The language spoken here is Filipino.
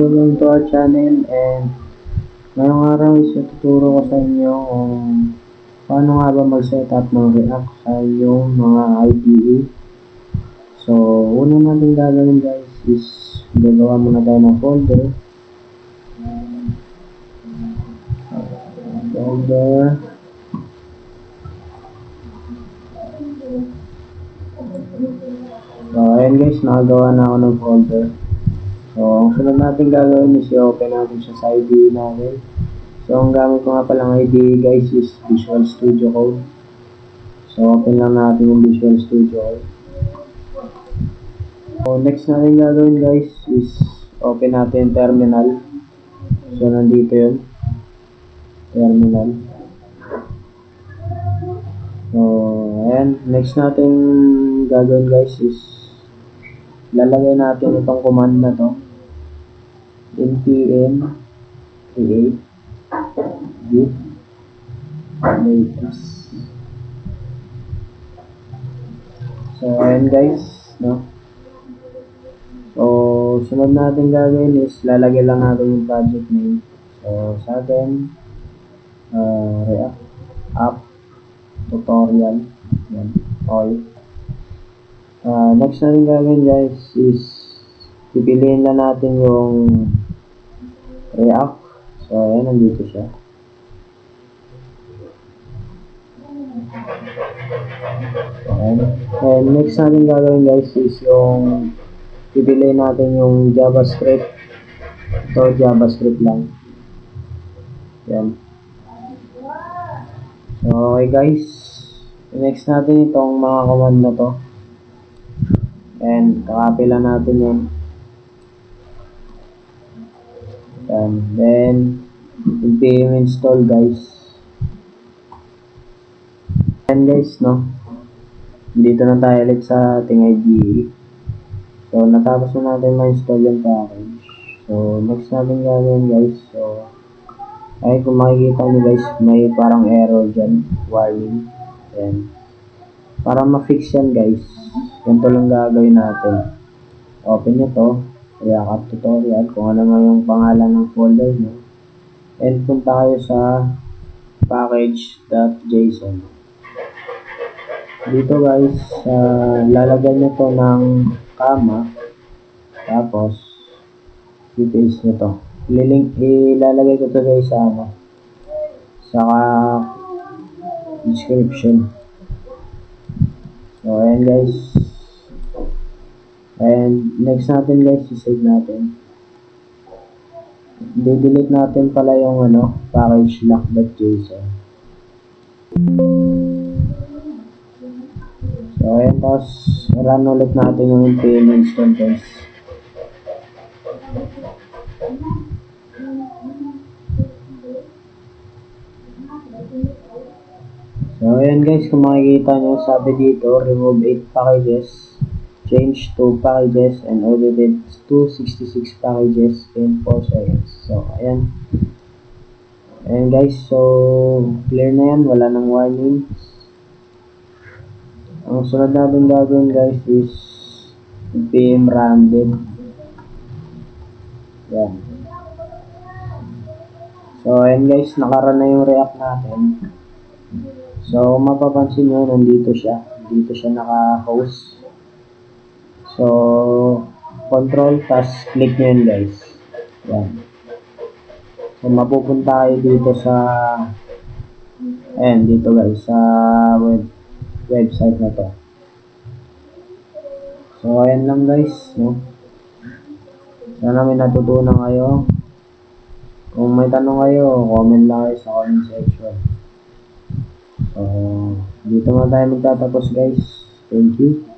Welcome to our channel, and ngayong araw is tuturo ko sa inyo kung paano nga ba mag-setup ng React sa yung mga IDE. So, una natin gagawin guys is gagawa muna tayo ng folder. So, ayan guys, nakagawa na ako ng folder. So, ang sunod natin gagawin is i-open natin siya sa IDE natin. So, ang gamit ko nga palang IDE guys is Visual Studio Code. So, open lang natin yung Visual Studio Code. So, next natin gagawin guys is open natin terminal. So, nandito yun. Terminal. So, ayan. Next natin gagawin guys is lalagay natin itong command na to. npm create git latest. So, ayan guys, no? So, sunod natin gagawin is lalagay lang natin yung project name. So, sa atin, React App Tutorial. Yan, all. Next natin gagawin guys is pipiliin lang natin yung React. So, ayan, nandito siya. And next natin gagawin guys is yung pipiliin natin yung JavaScript. Ito, JavaScript lang. Yan. So, okay guys. Next natin itong mga command na to. And kakopy lang natin yan. And then, npm install guys. And guys, no? Dito na tayo ulit sa ating IDE. So, natapos na natin ma-install yung package. So, next natin gagawin guys. So, ay kung makikita nyo guys, may parang error dyan. Warning. Ayan. Para ma-fix yan guys, ganito lang gagawin natin. Open nyo to. React App Tutorial. Kung ano man yung pangalan ng folder nyo. And punta kayo sa package.json. Dito guys, lalagyan nyo to ng comma. Tapos, i-paste nyo to. Ilalagay ko to guys sa description. So, ayan guys. And next natin guys, i-save natin. I-delete natin pala yung package lock.json. So, ayan, tapos run ulit natin yung npm install guys. So, ayan guys, kung makikita nyo, sabi dito, remove 8 packages, change 2 packages, and edited 266 packages in 4 seconds. So, ayan. Ayan guys, so, clear na yan, wala nang warnings. Ang sunod natin gagawin guys is npm rounded. Yan. So, ayan guys, nakaroon na yung React natin. So, mapapansin nyo, nandito siya. Dito siya naka-host. So, control, tas click nyo yun guys. Yan. So, mapupunta kayo dito sa ayan, dito guys, sa website na to. So, ayan lang guys, no? Sana may natutunan kayo. Kung may tanong kayo, comment lang kayo sa comment section. So, dito na tayo magtatapos guys. Thank you.